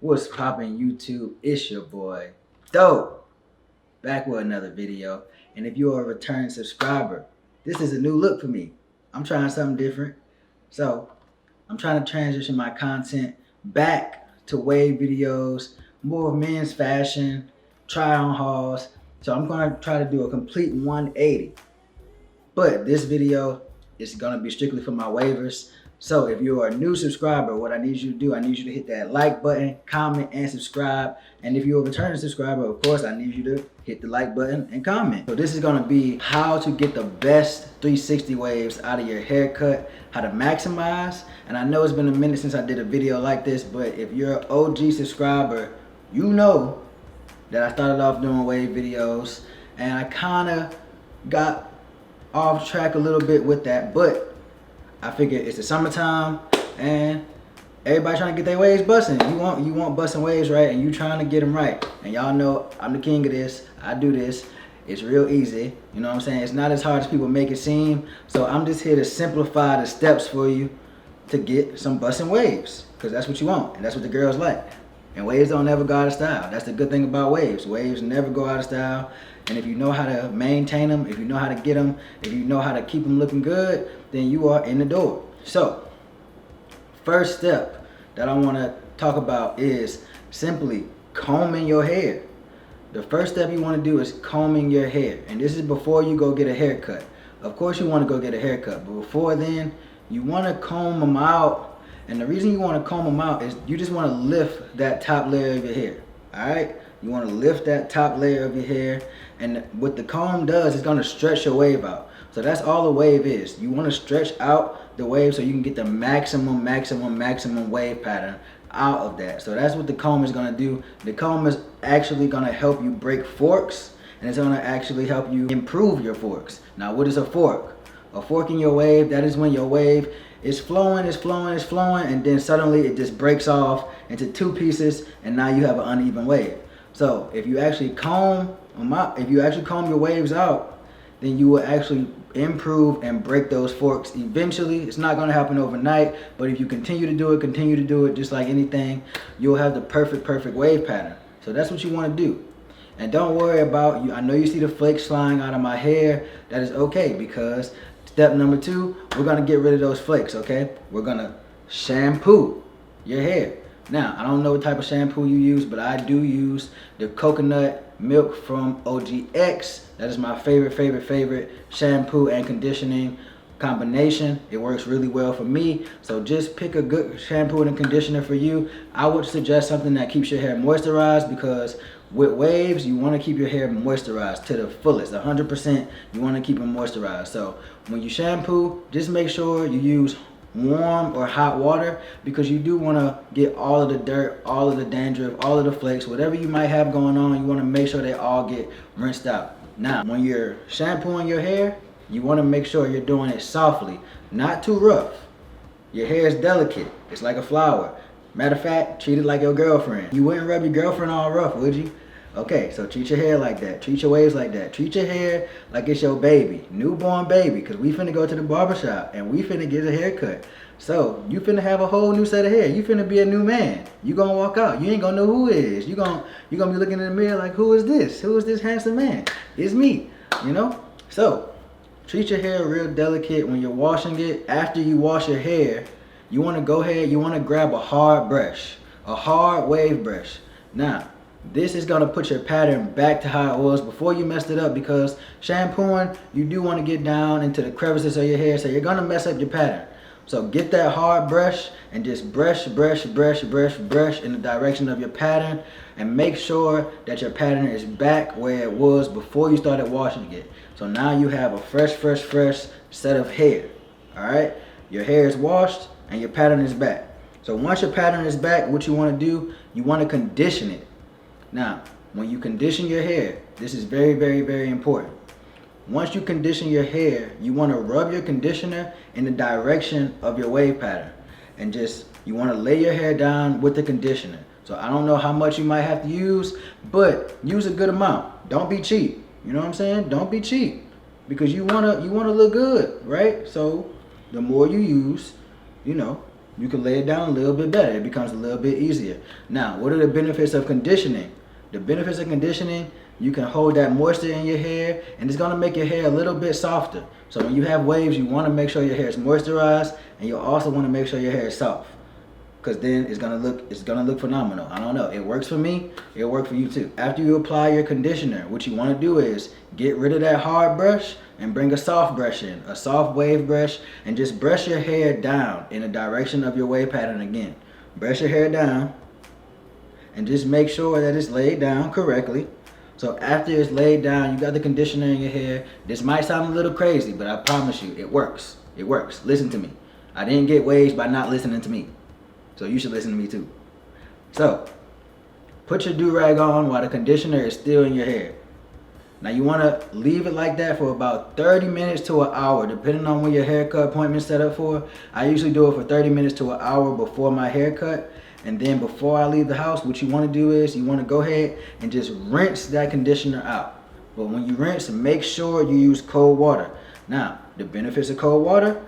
What's poppin' YouTube? It's your boy Dope, back with another video. And if you're a return subscriber, this is a new look for me. I'm trying something different. So I'm trying to transition my content back to wave videos, more of men's fashion, try on hauls. So I'm gonna try to do a complete 180. But this video is gonna be strictly for my waivers. So if you're a new subscriber, what I need you to do, I need you to hit that like button, comment, and subscribe. And if you're a returning subscriber, of course, I need you to hit the like button and comment. So this is gonna be how to get the best 360 waves out of your haircut, how to maximize. And I know it's been a minute since I did a video like this, but if you're an OG subscriber, you know that I started off doing wave videos and I kinda got off track a little bit with that, but I figured it's the summertime and everybody trying to get their waves busting. You want busting waves, right? And you trying to get them right. And y'all know I'm the king of this. I do this. It's real easy. You know what I'm saying? It's not as hard as people make it seem. So I'm just here to simplify the steps for you to get some busting waves, because that's what you want and that's what the girls like. And waves don't ever go out of style. That's the good thing about waves. Waves never go out of style. And if you know how to maintain them, if you know how to get them, if you know how to keep them looking good, then you are in the door. So, first step that I want to talk about is simply combing your hair. The first step you want to do is combing your hair. And this is before you go get a haircut. Of course you want to go get a haircut, but before then, you want to comb them out. And the reason you want to comb them out is you just want to lift that top layer of your hair. Alright? You want to lift that top layer of your hair. And what the comb does is going to stretch your wave out. So that's all the wave is. You want to stretch out the wave so you can get the maximum wave pattern out of that. So that's what the comb is going to do. The comb is actually going to help you break forks. And it's going to actually help you improve your forks. Now, what is a fork? A fork in your wave, that is when your wave is flowing, and then suddenly it just breaks off into two pieces, and now you have an uneven wave. So if you actually comb them out, if you actually comb your waves out, then you will actually improve and break those forks eventually. It's not going to happen overnight, but if you continue to do it just like anything, you'll have the perfect wave pattern. So that's what you want to do. And don't worry about you. I know you see the flakes flying out of my hair. That is okay, because step number 2, we're gonna get rid of those flakes, okay? We're gonna shampoo your hair. Now, I don't know what type of shampoo you use, but I do use the coconut milk from OGX. That is my favorite shampoo and conditioning combination. It works really well for me. So just pick a good shampoo and conditioner for you. I would suggest something that keeps your hair moisturized, because with waves, you want to keep your hair moisturized to the fullest, 100%. You want to keep them moisturized. So when you shampoo, just make sure you use warm or hot water, because you do want to get all of the dirt, all of the dandruff, all of the flakes, whatever you might have going on. You want to make sure they all get rinsed out. Now, when you're shampooing your hair, you want to make sure you're doing it softly, not too rough. Your hair is delicate. It's like a flower. Matter of fact, treat it like your girlfriend. You wouldn't rub your girlfriend all rough, would you? Okay, so treat your hair like that. Treat your waves like that. Treat your hair like it's your baby, newborn baby, because we finna go to the barbershop and we finna get a haircut. So you finna have a whole new set of hair. You finna be a new man. You gonna walk out. You ain't gonna know who it is. You gonna be looking in the mirror like, who is this? Who is this handsome man? It's me, you know? So treat your hair real delicate when you're washing it. After you wash your hair, you want to go ahead, you want to grab a hard brush, a hard wave brush. Now, this is going to put your pattern back to how it was before you messed it up, because shampooing, you do want to get down into the crevices of your hair, so you're going to mess up your pattern. So get that hard brush and just brush in the direction of your pattern, and make sure that your pattern is back where it was before you started washing it. So now you have a fresh set of hair. All right, your hair is washed and your pattern is back. So once your pattern is back, what you want to do, you want to condition it. Now, when you condition your hair, this is very important. Once you condition your hair, you want to rub your conditioner in the direction of your wave pattern, and you want to lay your hair down with the conditioner. So I don't know how much you might have to use, but use a good amount. Don't be cheap. You know what I'm saying? Don't be cheap, because you wanna look good, right? So the more you use, you know, you can lay it down a little bit better. It becomes a little bit easier. Now, what are the benefits of conditioning? The benefits of conditioning, you can hold that moisture in your hair, and it's gonna make your hair a little bit softer. So when you have waves, you wanna make sure your hair is moisturized, and you also wanna make sure your hair is soft. Because then it's gonna look phenomenal. I don't know, it works for me, it'll work for you too. After you apply your conditioner, what you wanna do is get rid of that hard brush and bring a soft brush in, a soft wave brush, and just brush your hair down in the direction of your wave pattern again. Brush your hair down, and just make sure that it's laid down correctly. So after it's laid down, you got the conditioner in your hair. This might sound a little crazy, but I promise you, it works. It works. Listen to me. I didn't get waves by not listening to me. So you should listen to me too. So, put your do-rag on while the conditioner is still in your hair. Now you want to leave it like that for about 30 minutes to an hour, depending on when your haircut appointment is set up for. I usually do it for 30 minutes to an hour before my haircut. And then before I leave the house, what you want to do is you want to go ahead and just rinse that conditioner out. But when you rinse, make sure you use cold water. Now, the benefits of cold water,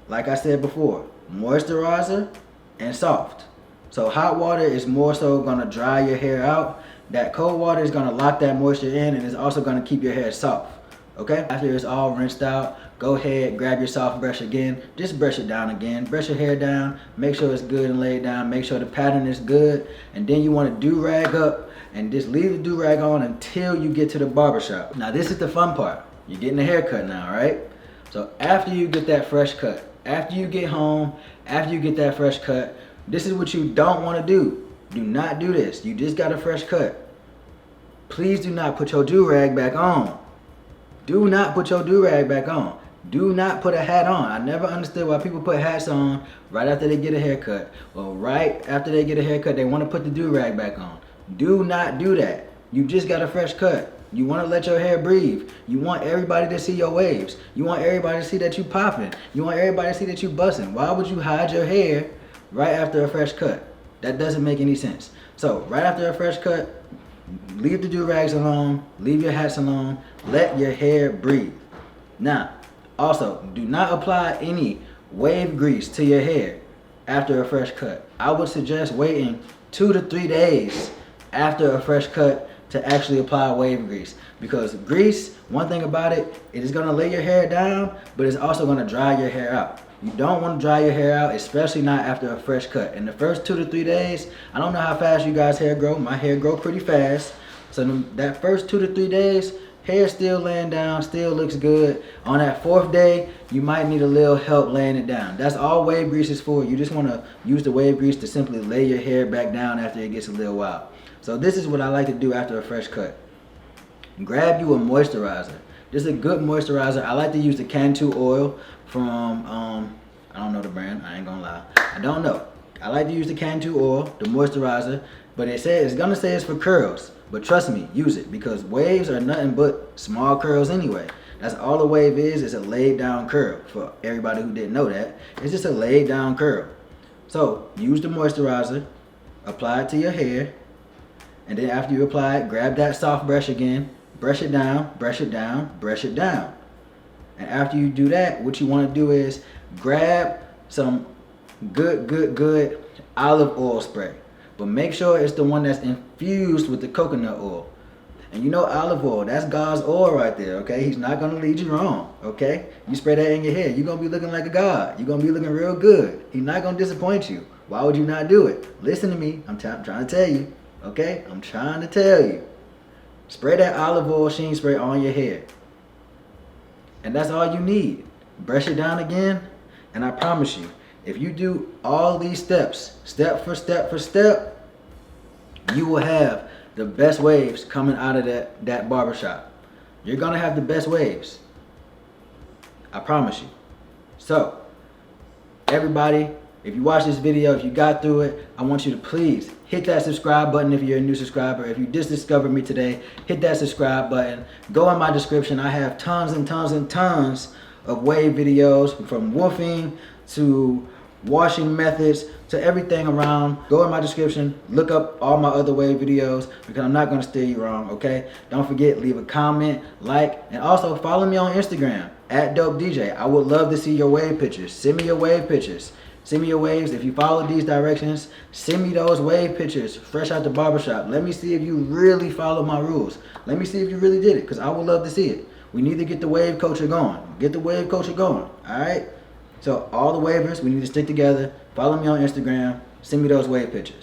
like I said before, moisturizer and soft. So hot water is more so going to dry your hair out. That cold water is going to lock that moisture in, and it's also going to keep your hair soft. Okay? After it's all rinsed out, go ahead, grab your soft brush again. Just brush it down again. Brush your hair down. Make sure it's good and laid down. Make sure the pattern is good. And then you want to do-rag up and just leave the do-rag on until you get to the barbershop. Now this is the fun part. You're getting a haircut now, right? So after you get that fresh cut, after you get home, after you get that fresh cut, this is what you don't want to do. Do not do this. You just got a fresh cut. Please do not put your do-rag back on. Do not put your do-rag back on. Do not put a hat on. I never understood why people put hats on right after they get a haircut. Well, right after they get a haircut, they want to put the do-rag back on. Do not do that. You just got a fresh cut. You want to let your hair breathe. You want everybody to see your waves. You want everybody to see that you popping. You want everybody to see that you busting. Why would you hide your hair right after a fresh cut? That doesn't make any sense. So right after a fresh cut, leave the do-rags alone. Leave your hats alone. Let your hair breathe. Now, also, do not apply any wave grease to your hair after a fresh cut. I would suggest waiting 2 to 3 days after a fresh cut to actually apply wave grease, because grease, one thing about it, it is going to lay your hair down, but it's also going to dry your hair out. You don't want to dry your hair out, especially not after a fresh cut. In the first 2 to 3 days, I don't know how fast you guys' hair grow. My hair grow pretty fast. So that first 2 to 3 days, hair still laying down, still looks good. On that 4th day, you might need a little help laying it down. That's all wave grease is for. You just want to use the wave grease to simply lay your hair back down after it gets a little wild. So this is what I like to do after a fresh cut. Grab you a moisturizer. This is a good moisturizer. I like to use the Cantu oil from, I don't know the brand, I ain't gonna lie. I don't know. I like to use the Cantu oil, the moisturizer, but it's gonna say it's for curls. But trust me, use it, because waves are nothing but small curls anyway. That's all a wave is a laid down curl. For everybody who didn't know that, it's just a laid down curl. So use the moisturizer, apply it to your hair, and then after you apply it, grab that soft brush again, brush it down, brush it down, brush it down. And after you do that, what you want to do is grab some good olive oil spray. But make sure it's the one that's infused with the coconut oil. And you know olive oil, that's God's oil right there, okay? He's not going to lead you wrong, okay? You spray that in your hair, you're going to be looking like a god. You're going to be looking real good. He's not going to disappoint you. Why would you not do it? Listen to me. I'm trying to tell you, okay? I'm trying to tell you. Spray that olive oil sheen spray on your hair. And that's all you need. Brush it down again, and I promise you, if you do all these steps, step for step, you will have the best waves coming out of that barbershop. You're gonna have the best waves. I promise you. So, everybody, if you watch this video, if you got through it, I want you to please hit that subscribe button if you're a new subscriber. If you just discovered me today, hit that subscribe button. Go in my description. I have tons and tons and tons of wave videos, from woofing to washing methods to everything around. Go in my description, look up all my other wave videos, because I'm not going to steer you wrong, okay? Don't forget, leave a comment, like, and also follow me on Instagram at DOPEDJ. I would love to see your wave pictures. Send me your wave pictures. Send me your waves. If you follow these directions, send me those wave pictures fresh out the barbershop. Let me see if you really follow my rules. Let me see if you really did it, because I would love to see it. We need to get the wave culture going. Get the wave culture going, all right? So all the wavers, we need to stick together. Follow me on Instagram. Send me those wave pictures.